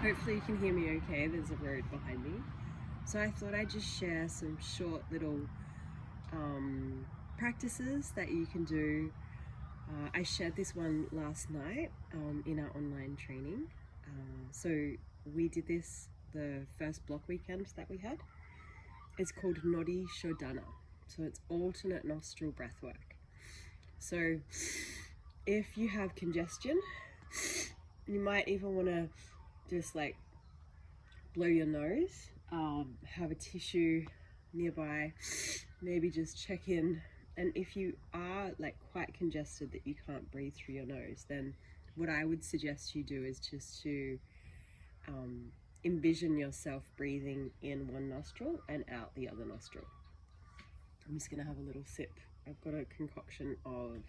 Hopefully you can hear me okay. There's a road behind me. So I thought I'd just share some short little practices that you can do. I shared this one last night in our online training. So we did this the first block weekend that we had. It's called Nodi shodana. So it's alternate nostril breath work. So if you have congestion, you might even want to just like blow your nose, have a tissue nearby, maybe just check in. And if you are like quite congested that you can't breathe through your nose, then what I would suggest you do is just to envision yourself breathing in one nostril and out the other nostril. I'm just gonna have a little sip. I've got a concoction of,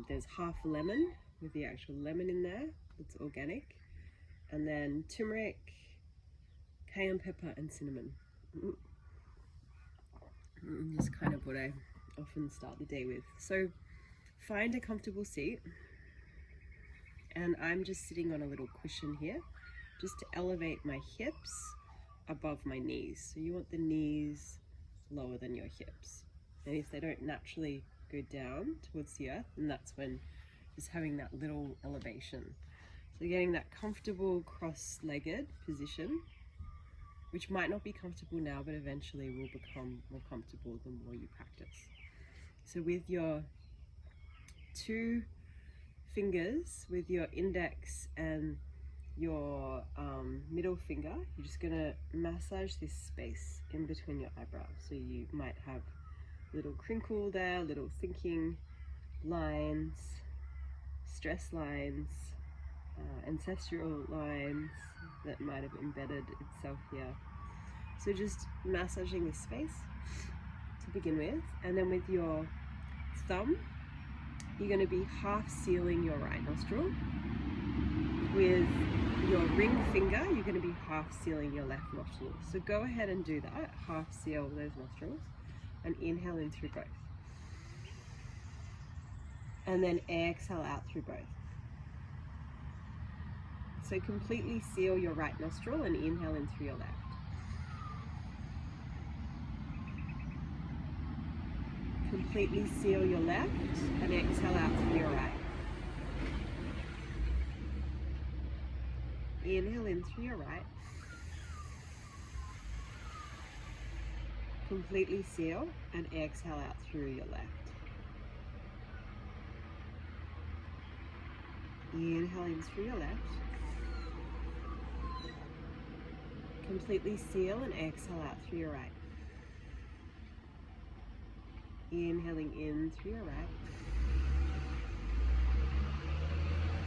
there's half a lemon with the actual lemon in there, it's organic, and then turmeric, cayenne pepper and cinnamon. Just kind of what I often start the day with. So find a comfortable seat, and I'm just sitting on a little cushion here just to elevate my hips above my knees. So you want the knees lower than your hips, and if they don't naturally go down towards the earth, then that's when just having that little elevation. So getting that comfortable cross-legged position, which might not be comfortable now, but eventually will become more comfortable the more you practice. So with your two fingers, with your index and your middle finger, you're just gonna massage this space in between your eyebrows. So you might have a little crinkle there, little thinking lines, stress lines, ancestral lines that might have embedded itself here. So just massaging this space to begin with, and then with your thumb, you're going to be half sealing your right nostril. With your ring finger, you're going to be half sealing your left nostril. So go ahead and do that, half seal those nostrils, and inhale in through both. And then exhale out through both. So completely seal your right nostril and inhale in through your left. Completely seal your left and exhale out through your right. Inhale in through your right. Completely seal and exhale out through your left. Inhale in through your left. Completely seal and exhale out through your right. Inhaling in through your right.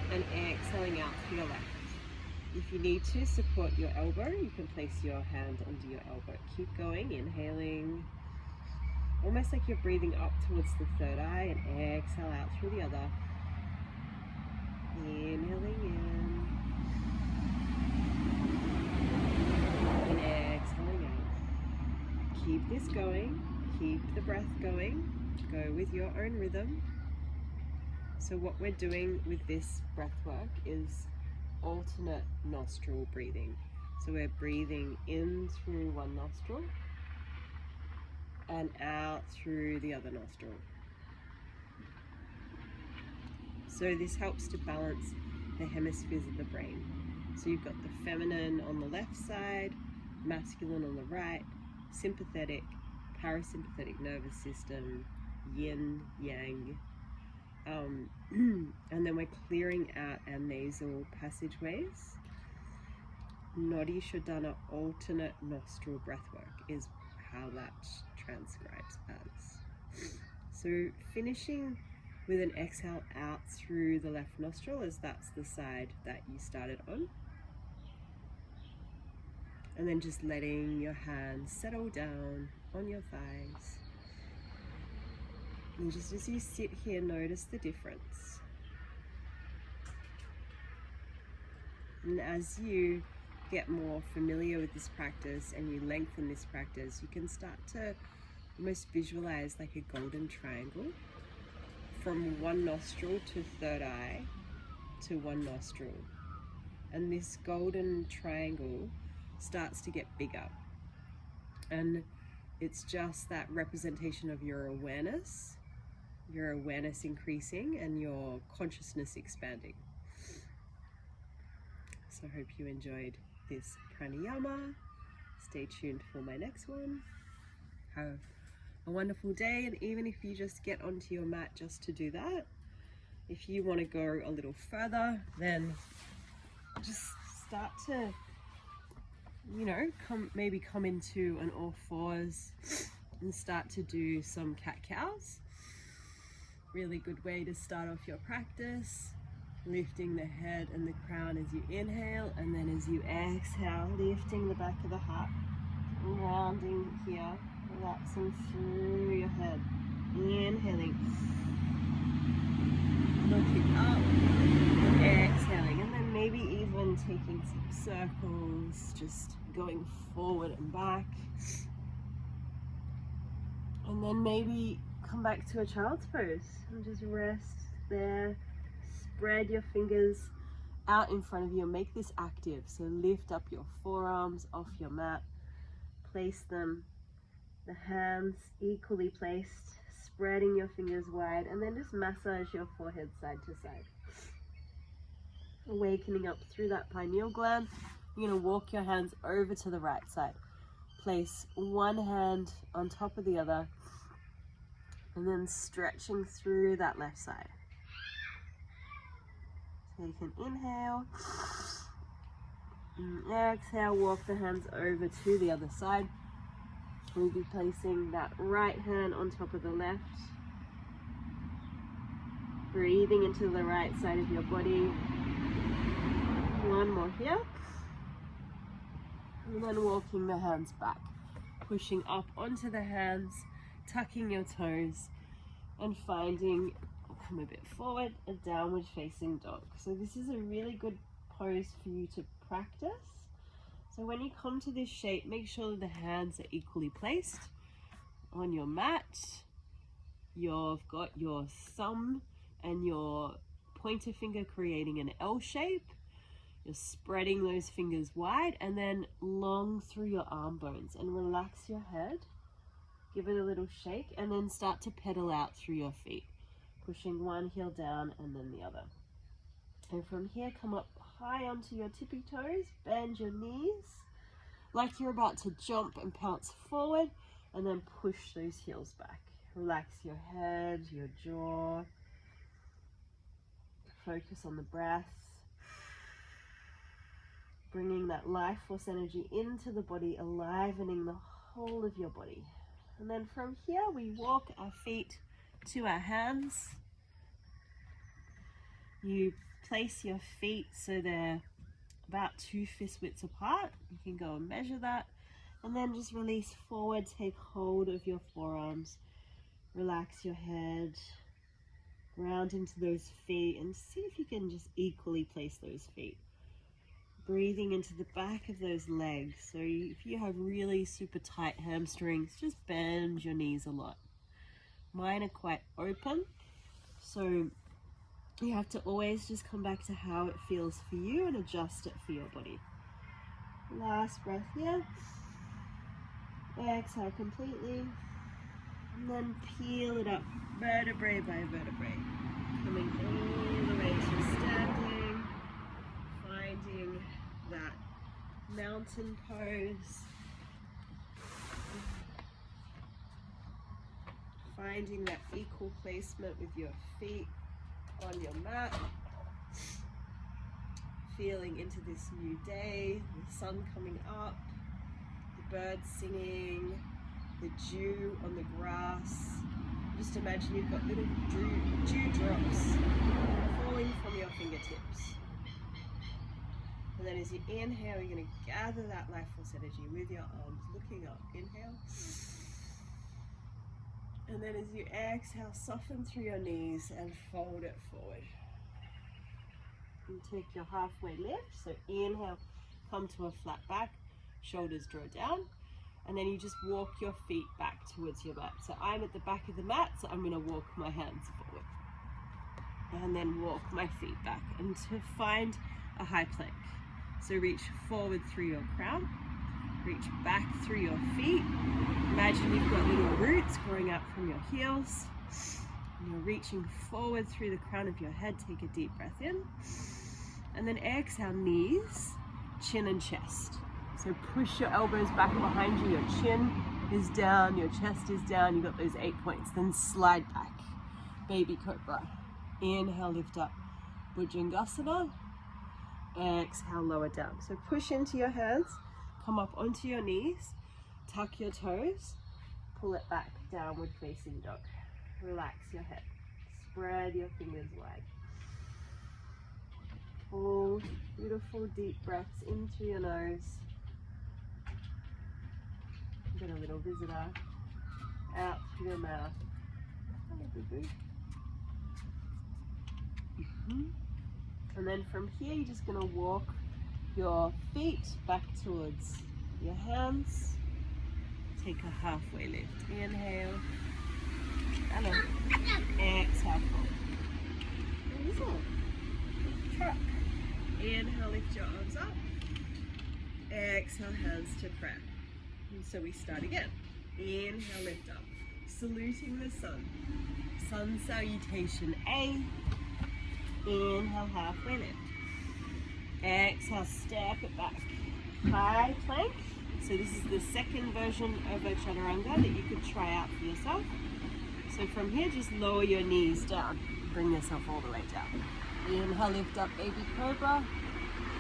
And exhaling out through your left. If you need to support your elbow, you can place your hand under your elbow. Keep going, inhaling. Almost like you're breathing up towards the third eye, and exhale out through the other. Inhaling in. And exhaling out. Keep this going. Keep the breath going. Go with your own rhythm. So what we're doing with this breath work is alternate nostril breathing. So we're breathing in through one nostril and out through the other nostril. So this helps to balance the hemispheres of the brain. So you've got the feminine on the left side, masculine on the right, sympathetic, parasympathetic nervous system, yin, yang. And then we're clearing out our nasal passageways. Nodi shodana, alternate nostril breathwork, is how that transcribes as. So finishing with an exhale out through the left nostril, as that's the side that you started on. And then just letting your hands settle down on your thighs. And just as you sit here, notice the difference. And as you get more familiar with this practice and you lengthen this practice, you can start to almost visualize like a golden triangle from one nostril to third eye to one nostril, and this golden triangle starts to get bigger. And it's just that representation of your awareness increasing and your consciousness expanding. So I hope you enjoyed this pranayama. Stay tuned for my next one. Have a wonderful day, and even if you just get onto your mat just to do that, if you want to go a little further, then just start to, you know, come into an all fours and start to do some cat-cows. Really good way to start off your practice. Lifting the head and the crown as you inhale, and then as you exhale, lifting the back of the heart, rounding here, relaxing through your head, inhaling, looking up, exhaling, and then maybe even taking some circles, just going forward and back, and then maybe come back to a child's pose and just rest there. Spread your fingers out in front of you and make this active. So lift up your forearms off your mat, place them, the hands equally placed, spreading your fingers wide, and then just massage your forehead side to side. Awakening up through that pineal gland. You're going to walk your hands over to the right side. Place one hand on top of the other, and then stretching through that left side. Take an inhale, and exhale, walk the hands over to the other side. We'll be placing that right hand on top of the left. Breathing into the right side of your body. One more here. And then walking the hands back. Pushing up onto the hands, tucking your toes, and finding, come a bit forward, a downward facing dog. So this is a really good pose for you to practice. So when you come to this shape, make sure that the hands are equally placed on your mat. You've got your thumb and your pointer finger creating an L shape. You're spreading those fingers wide and then long through your arm bones, and relax your head. Give it a little shake and then start to pedal out through your feet, pushing one heel down and then the other. And from here, come up high onto your tippy toes, bend your knees like you're about to jump and pounce forward, and then push those heels back. Relax your head, your jaw. Focus on the breath. Bringing that life force energy into the body, enlivening the whole of your body. And then from here, we walk our feet to our hands. You place your feet so they're about 2 fist widths apart. You can go and measure that. And then just release forward, take hold of your forearms. Relax your head. Ground into those feet and see if you can just equally place those feet. Breathing into the back of those legs. So if you have really super tight hamstrings, just bend your knees a lot. Mine are quite open, so you have to always just come back to how it feels for you and adjust it for your body. Last breath here. Exhale completely. And then peel it up, vertebrae by vertebrae. Coming all the way to standing. Finding that mountain pose. Finding that equal placement with your feet on your mat. Feeling into this new day, the sun coming up, the birds singing, the dew on the grass. Just imagine you've got little dew drops falling from your fingertips. And then as you inhale, you're going to gather that life force energy with your arms looking up. Inhale. And then as you exhale, soften through your knees and fold it forward. And take your halfway lift. So inhale, come to a flat back, shoulders draw down. And then you just walk your feet back towards your mat. So I'm at the back of the mat, so I'm going to walk my hands forward. And then walk my feet back. And to find a high plank. So reach forward through your crown, reach back through your feet. Imagine you've got little roots growing out from your heels. And you're reaching forward through the crown of your head. Take a deep breath in. And then exhale, knees, chin and chest. So push your elbows back behind you. Your chin is down, your chest is down. You've got those 8 points. Then slide back. Baby cobra. Inhale, lift up. Bhujangasana. Exhale, lower down. So push into your hands. Come up onto your knees. Tuck your toes. Pull it back. Downward facing dog. Relax your head. Spread your fingers wide. Full, beautiful deep breaths into your nose. Get a little visitor. Out through your mouth. And then from here, you're just going to walk your feet back towards your hands. Take a halfway lift. Inhale. Hello. Exhale. What is it? Truck. Inhale, lift your arms up. Exhale, hands to prayer. And so we start again. Inhale, lift up. Saluting the sun. Sun salutation A. Inhale, halfway lift. Exhale, step it back. High plank. So this is the second version of a chaturanga that you could try out for yourself. So from here, just lower your knees down. Bring yourself all the way down. Inhale, lift up, baby cobra.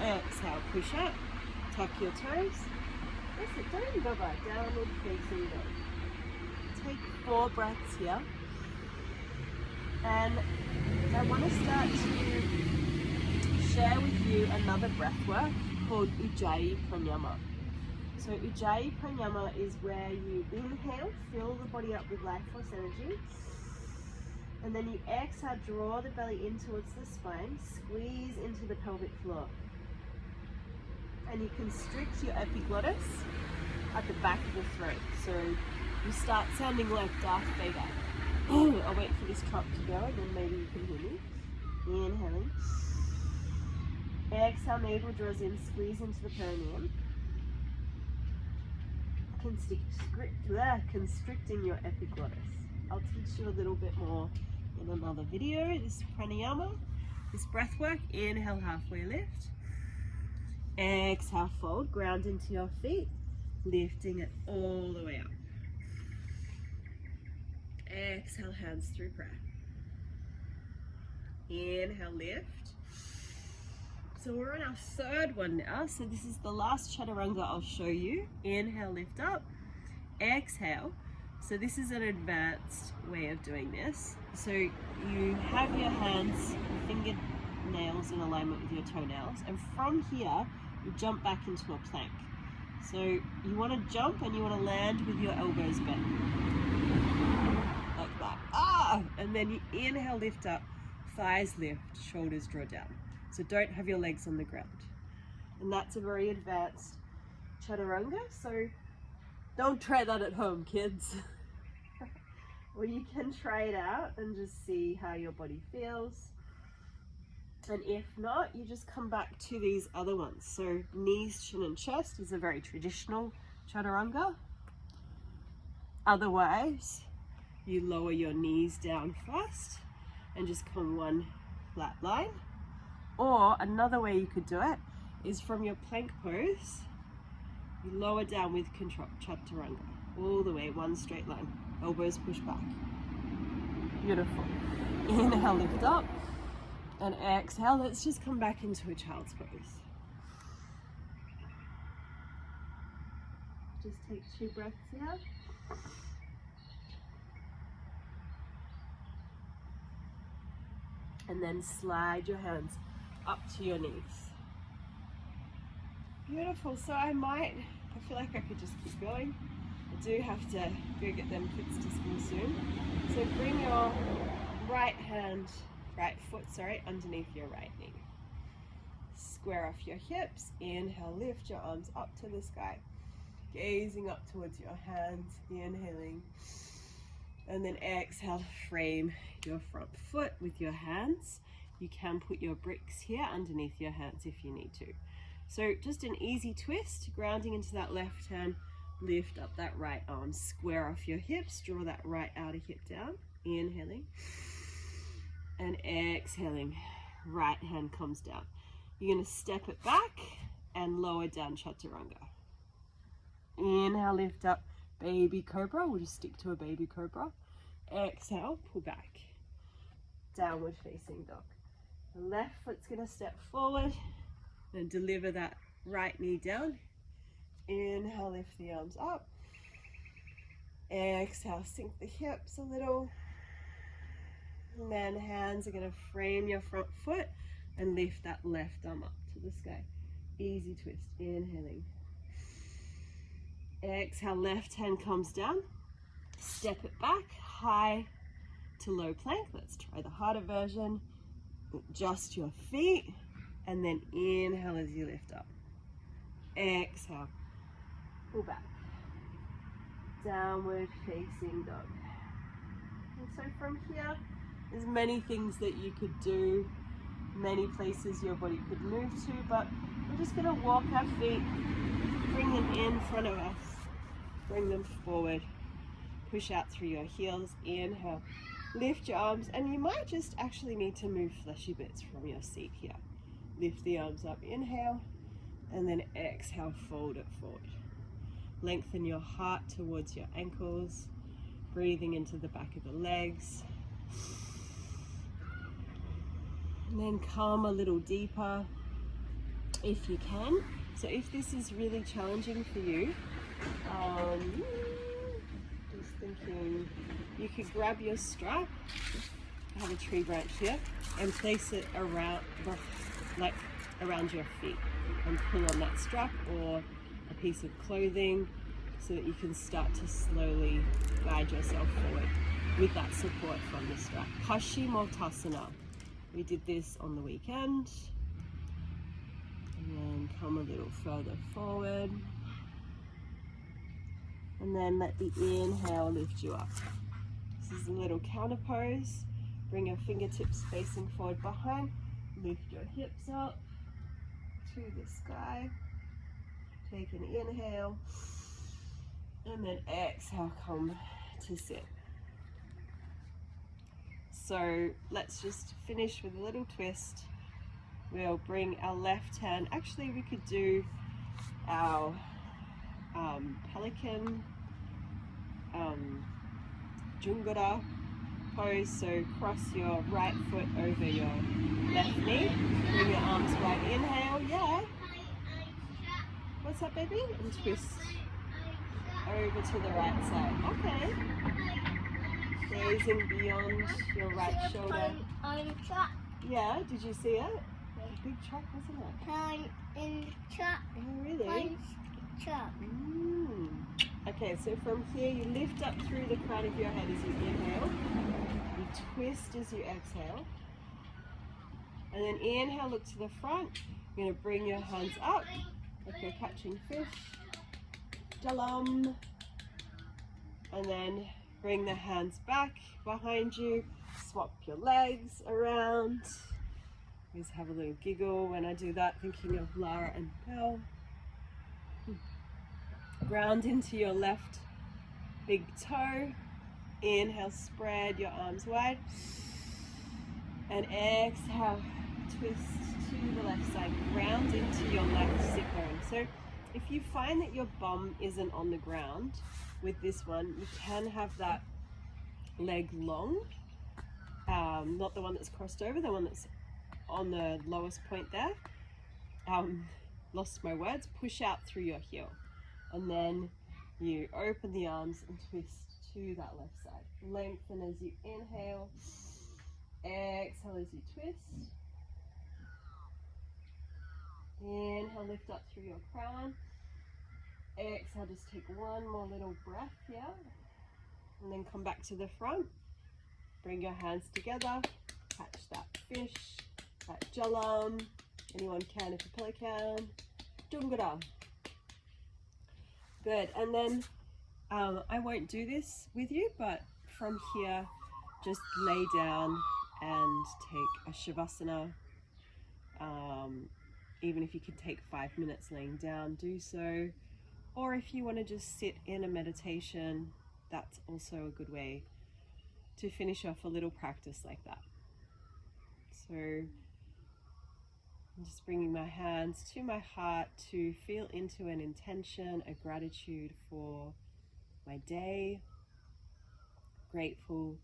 Exhale, push up. Tuck your toes. Press it down, bye-bye. Downward facing dog. Take 4 breaths here. And I want to start to share with you another breath work called Ujjayi Pranyama. So Ujjayi Pranyama is where you inhale, fill the body up with life force energy, and then you exhale, draw the belly in towards the spine, squeeze into the pelvic floor. And you constrict your epiglottis at the back of the throat. So you start sounding like Darth Vader. I'll wait for this truck to go and then maybe you can hear me. Inhaling. Exhale, navel draws in, squeeze into the perineum. Constricting your epiglottis. I'll teach you a little bit more in another video. This pranayama, this breath work. Inhale, halfway lift. Exhale, fold, ground into your feet, lifting it all the way up. Exhale, hands through prayer. Inhale, lift. So we're on our third one now. So this is the last chaturanga I'll show you. Inhale, lift up. Exhale. So this is an advanced way of doing this. So you have your hands, fingernails in alignment with your toenails. And from here, you jump back into a plank. So you want to jump and you want to land with your elbows bent. Like that. And then you inhale, lift up. Thighs lift, shoulders draw down. So don't have your legs on the ground. And that's a very advanced chaturanga. So don't try that at home, kids. Or you can try it out and just see how your body feels. And if not, you just come back to these other ones. So knees, chin and chest is a very traditional chaturanga. Otherwise, you lower your knees down first and just come one flat line. Or another way you could do it is from your plank pose, you lower down with control, chaturanga, all the way, one straight line, elbows push back. Beautiful. Inhale, lift up, and exhale, let's just come back into a child's pose. Just take 2 breaths here. And then slide your hands up to your knees. Beautiful. So I feel like I could just keep going. I do have to go get them kids to school soon. So bring your right foot, underneath your right knee. Square off your hips. Inhale, lift your arms up to the sky. Gazing up towards your hands, inhaling. And then exhale, frame your front foot with your hands. You can put your bricks here underneath your hands if you need to. So just an easy twist, grounding into that left hand, lift up that right arm, square off your hips, draw that right outer hip down, inhaling, and exhaling, right hand comes down. You're gonna step it back and lower down chaturanga. Inhale, lift up, baby cobra. We'll just stick to a baby cobra. Exhale, pull back, downward facing dog. The left foot's gonna step forward and deliver that right knee down. Inhale, lift the arms up. Exhale, sink the hips a little. And then hands are gonna frame your front foot and lift that left arm up to the sky. Easy twist, inhaling. Exhale, left hand comes down. Step it back, high to low plank. Let's try the harder version. Adjust your feet, and then inhale as you lift up. Exhale, pull back. Downward facing dog. And so from here, there's many things that you could do, many places your body could move to, but we're just gonna walk our feet, bring them in front of us, bring them forward, push out through your heels, inhale, lift your arms, and you might just actually need to move fleshy bits from your seat here. Lift the arms up, inhale, and then exhale, fold it forward. Lengthen your heart towards your ankles, breathing into the back of the legs. And then come a little deeper if you can. So if this is really challenging for you, just thinking you could grab your strap, I have a tree branch here, and place it around your feet and pull on that strap or a piece of clothing so that you can start to slowly guide yourself forward with that support from the strap. Paschimottanasana. We did this on the weekend. And then come a little further forward. And then let the inhale lift you up. This is a little counter pose. Bring your fingertips facing forward behind. Lift your hips up to the sky. Take an inhale. And then exhale, come to sit. So let's just finish with a little twist. We'll bring our left hand, actually we could do our pelican jungara pose. So cross your right foot over your left knee, bring your arms wide, inhale, yeah. What's up, baby? And twist over to the right side. Okay. Gazing beyond your right shoulder. Yeah, did you see it? A big truck, wasn't it? Oh, really? Okay, so from here you lift up through the crown of your head as you inhale. You twist as you exhale. And then inhale, look to the front. You're going to bring your hands up like you're catching fish. Jalam. And then bring the hands back behind you. Swap your legs around. Just have a little giggle when I do that, thinking of Lara and Belle. Ground into your left big toe. Inhale, spread your arms wide. And exhale, twist to the left side. Ground into your left sit bone. So if you find that your bum isn't on the ground with this one, you can have that leg long. Not the one that's crossed over, the one that's on the lowest point there. Lost my words. Push out through your heel. And then you open the arms and twist to that left side. Lengthen as you inhale. Exhale as you twist. Inhale, lift up through your crown. Exhale, just take one more little breath here. And then come back to the front. Bring your hands together. Catch that fish, that jalam. Anyone can if you pelican. Dungara. Good, and then I won't do this with you, but from here, just lay down and take a shavasana. Even if you can take 5 minutes laying down, do so. Or if you want to just sit in a meditation, that's also a good way to finish off a little practice like that. So I'm just bringing my hands to my heart to feel into an intention, a gratitude for my day. Grateful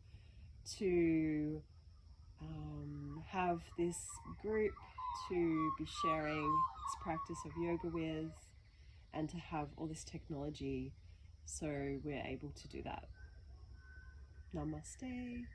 to have this group to be sharing this practice of yoga with, and to have all this technology so we're able to do that. Namaste.